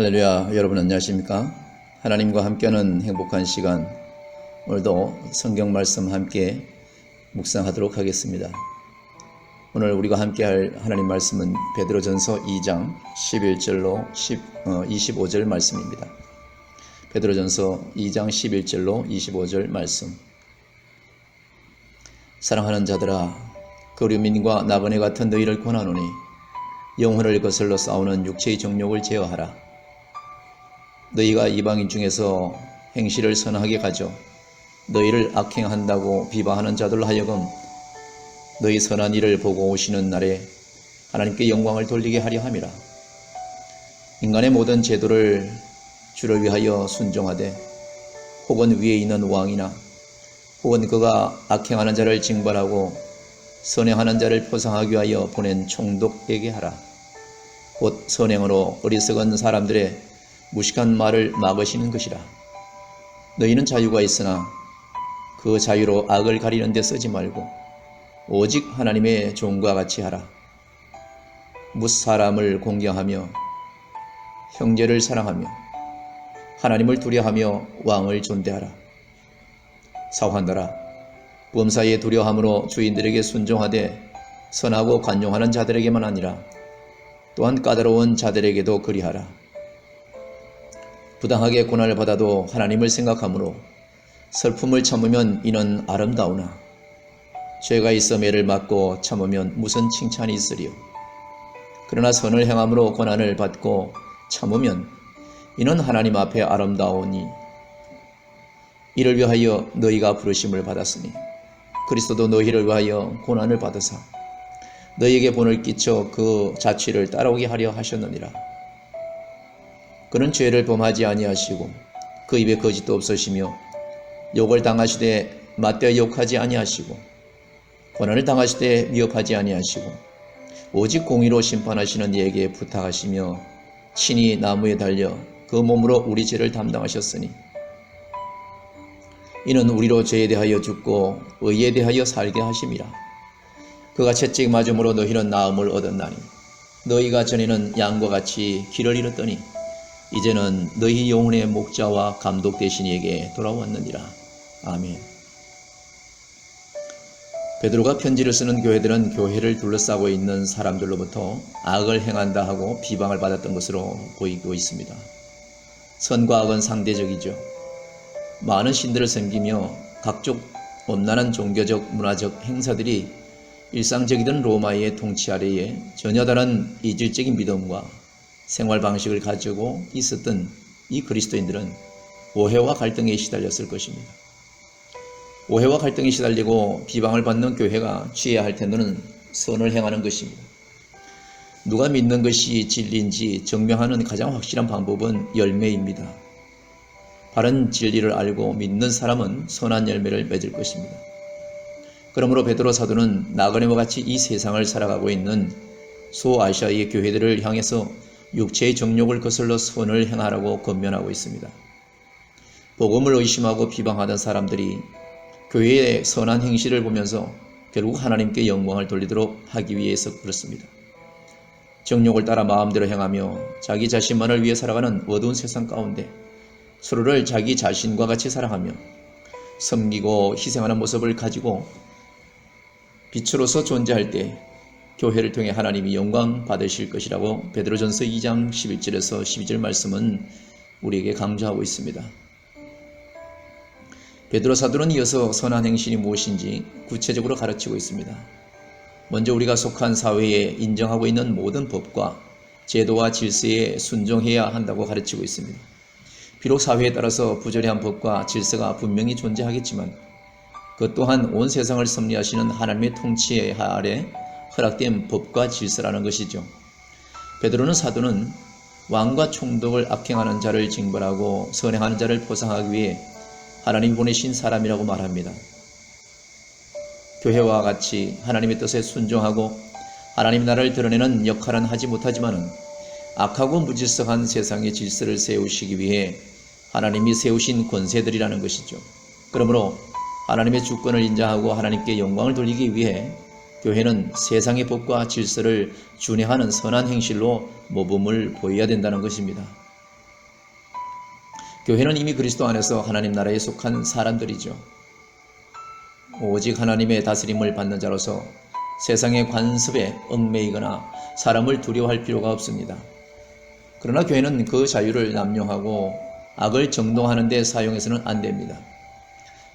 할렐루야. 여러분 안녕하십니까? 하나님과 함께하는 행복한 시간, 오늘도 성경 말씀 함께 묵상하도록 하겠습니다. 오늘 우리가 함께할 하나님 말씀은 베드로전서 2장 11절로 25절 말씀입니다. 베드로전서 2장 11절로 25절 말씀. 사랑하는 자들아, 거류민과 나그네 같은 너희를 권하노니 영혼을 거슬러 싸우는 육체의 정욕을 제어하라. 너희가 이방인 중에서 행실을 선하게 가져 너희를 악행한다고 비방하는 자들로 하여금 너희 선한 일을 보고 오시는 날에 하나님께 영광을 돌리게 하려 함이라. 인간의 모든 제도를 주를 위하여 순종하되 혹은 위에 있는 왕이나 혹은 그가 악행하는 자를 징벌하고 선행하는 자를 표상하기 위하여 보낸 총독에게 하라. 곧 선행으로 어리석은 사람들의 무식한 말을 막으시는 것이라. 너희는 자유가 있으나 그 자유로 악을 가리는 데 쓰지 말고 오직 하나님의 종과 같이 하라. 뭇 사람을 공경하며 형제를 사랑하며 하나님을 두려워하며 왕을 존대하라. 사환들아, 범사에 두려워함으로 주인들에게 순종하되 선하고 관용하는 자들에게만 아니라 또한 까다로운 자들에게도 그리하라. 부당하게 고난을 받아도 하나님을 생각하므로 슬픔을 참으면 이는 아름다우나 죄가 있어 매를 맞고 참으면 무슨 칭찬이 있으리요. 그러나 선을 행함으로 고난을 받고 참으면 이는 하나님 앞에 아름다우니 이를 위하여 너희가 부르심을 받았으니 그리스도도 너희를 위하여 고난을 받으사 너희에게 본을 끼쳐 그 자취를 따라오게 하려 하셨느니라. 그는 죄를 범하지 아니하시고 그 입에 거짓도 없으시며 욕을 당하시되 맞대어 욕하지 아니하시고 고난을 당하시되 미혹하지 아니하시고 오직 공의로 심판하시는 이에게 부탁하시며 친히 나무에 달려 그 몸으로 우리 죄를 담당하셨으니 이는 우리로 죄에 대하여 죽고 의에 대하여 살게 하심이라. 그가 채찍 맞음으로 너희는 나음을 얻었나니 너희가 전에는 양과 같이 길을 잃었더니 이제는 너희 영혼의 목자와 감독 되신 이에게 돌아왔느니라. 아멘. 베드로가 편지를 쓰는 교회들은 교회를 둘러싸고 있는 사람들로부터 악을 행한다 하고 비방을 받았던 것으로 보이고 있습니다. 선과 악은 상대적이죠. 많은 신들을 섬기며 각종 엄난한 종교적 문화적 행사들이 일상적이던 로마의 통치 아래에 전혀 다른 이질적인 믿음과 생활 방식을 가지고 있었던 이 그리스도인들은 오해와 갈등에 시달렸을 것입니다. 오해와 갈등에 시달리고 비방을 받는 교회가 취해야 할 태도는 선을 행하는 것입니다. 누가 믿는 것이 진리인지 증명하는 가장 확실한 방법은 열매입니다. 바른 진리를 알고 믿는 사람은 선한 열매를 맺을 것입니다. 그러므로 베드로 사도는 나그네와 같이 이 세상을 살아가고 있는 소아시아의 교회들을 향해서 육체의 정욕을 거슬러 선을 행하라고 권면하고 있습니다. 복음을 의심하고 비방하던 사람들이 교회의 선한 행실을 보면서 결국 하나님께 영광을 돌리도록 하기 위해서 그렇습니다. 정욕을 따라 마음대로 행하며 자기 자신만을 위해 살아가는 어두운 세상 가운데 서로를 자기 자신과 같이 사랑하며 섬기고 희생하는 모습을 가지고 빛으로서 존재할 때 교회를 통해 하나님이 영광 받으실 것이라고 베드로전서 2장 11절에서 12절 말씀은 우리에게 강조하고 있습니다. 베드로 사도는 이어서 선한 행실이 무엇인지 구체적으로 가르치고 있습니다. 먼저 우리가 속한 사회에 인정하고 있는 모든 법과 제도와 질서에 순종해야 한다고 가르치고 있습니다. 비록 사회에 따라서 부조리한 법과 질서가 분명히 존재하겠지만 그 또한 온 세상을 섭리하시는 하나님의 통치 아래 허락된 법과 질서라는 것이죠. 베드로는 사도는 왕과 총독을 악행하는 자를 징벌하고 선행하는 자를 포상하기 위해 하나님 보내신 사람이라고 말합니다. 교회와 같이 하나님의 뜻에 순종하고 하나님 나라를 드러내는 역할은 하지 못하지만 악하고 무질서한 세상의 질서를 세우시기 위해 하나님이 세우신 권세들이라는 것이죠. 그러므로 하나님의 주권을 인정하고 하나님께 영광을 돌리기 위해 교회는 세상의 법과 질서를 준행하는 선한 행실로 모범을 보여야 된다는 것입니다. 교회는 이미 그리스도 안에서 하나님 나라에 속한 사람들이죠. 오직 하나님의 다스림을 받는 자로서 세상의 관습에 얽매이거나 사람을 두려워할 필요가 없습니다. 그러나 교회는 그 자유를 남용하고 악을 정동하는 데 사용해서는 안 됩니다.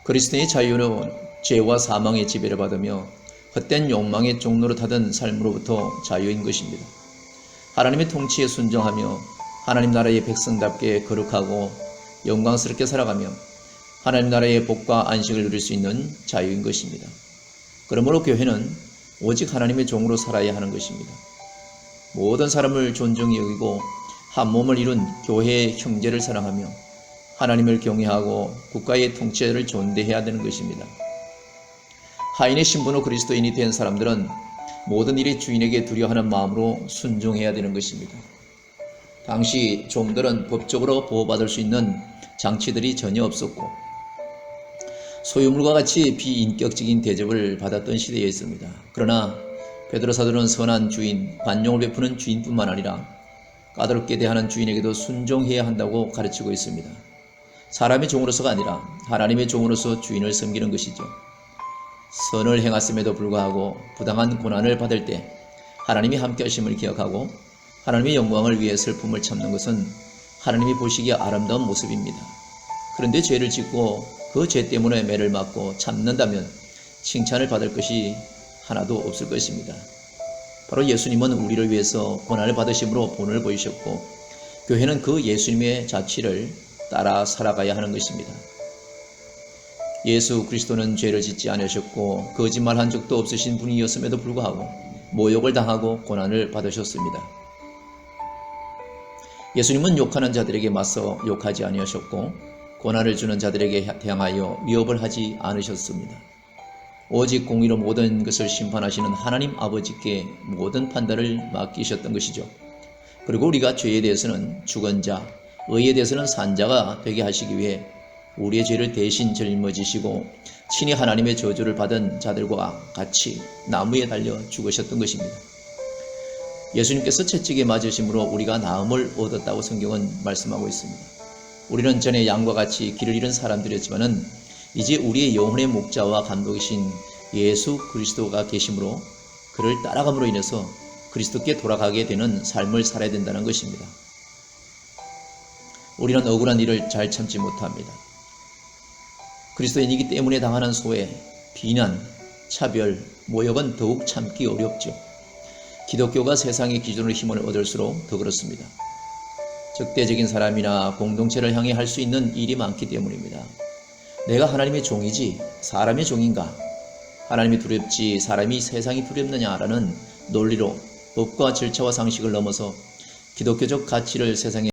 그리스도의 자유는 죄와 사망의 지배를 받으며 헛된 욕망의 종로로 타던 삶으로부터 자유인 것입니다. 하나님의 통치에 순종하며 하나님 나라의 백성답게 거룩하고 영광스럽게 살아가며 하나님 나라의 복과 안식을 누릴 수 있는 자유인 것입니다. 그러므로 교회는 오직 하나님의 종으로 살아야 하는 것입니다. 모든 사람을 존중히 여기고 한 몸을 이룬 교회의 형제를 사랑하며 하나님을 경외하고 국가의 통치를 존대해야 되는 것입니다. 하인의 신분으로 그리스도인이 된 사람들은 모든 일의 주인에게 두려워하는 마음으로 순종해야 되는 것입니다. 당시 종들은 법적으로 보호받을 수 있는 장치들이 전혀 없었고 소유물과 같이 비인격적인 대접을 받았던 시대였습니다. 그러나 베드로 사도는 선한 주인, 관용을 베푸는 주인뿐만 아니라 까다롭게 대하는 주인에게도 순종해야 한다고 가르치고 있습니다. 사람의 종으로서가 아니라 하나님의 종으로서 주인을 섬기는 것이죠. 선을 행했음에도 불구하고 부당한 고난을 받을 때 하나님이 함께 하심을 기억하고 하나님의 영광을 위해 슬픔을 참는 것은 하나님이 보시기에 아름다운 모습입니다. 그런데 죄를 짓고 그 죄 때문에 매를 맞고 참는다면 칭찬을 받을 것이 하나도 없을 것입니다. 바로 예수님은 우리를 위해서 고난을 받으심으로 본을 보이셨고 교회는 그 예수님의 자취를 따라 살아가야 하는 것입니다. 예수 그리스도는 죄를 짓지 않으셨고 거짓말한 적도 없으신 분이었음에도 불구하고 모욕을 당하고 고난을 받으셨습니다. 예수님은 욕하는 자들에게 맞서 욕하지 아니하셨고 고난을 주는 자들에게 향하여 위협을 하지 않으셨습니다. 오직 공의로 모든 것을 심판하시는 하나님 아버지께 모든 판단을 맡기셨던 것이죠. 그리고 우리가 죄에 대해서는 죽은 자, 의에 대해서는 산 자가 되게 하시기 위해 우리의 죄를 대신 짊어지시고 친히 하나님의 저주를 받은 자들과 같이 나무에 달려 죽으셨던 것입니다. 예수님께서 채찍에 맞으심으로 우리가 나음을 얻었다고 성경은 말씀하고 있습니다. 우리는 전에 양과 같이 길을 잃은 사람들이었지만은 이제 우리의 영혼의 목자와 감독이신 예수 그리스도가 계심으로 그를 따라감으로 인해서 그리스도께 돌아가게 되는 삶을 살아야 된다는 것입니다. 우리는 억울한 일을 잘 참지 못합니다. 그리스도인이기 때문에 당하는 소외, 비난, 차별, 모욕은 더욱 참기 어렵죠. 기독교가 세상의 기준으로 힘을 얻을수록 더 그렇습니다. 적대적인 사람이나 공동체를 향해 할 수 있는 일이 많기 때문입니다. 내가 하나님의 종이지 사람의 종인가? 하나님이 두렵지 사람이 세상이 두렵느냐라는 논리로 법과 절차와 상식을 넘어서 기독교적 가치를 세상에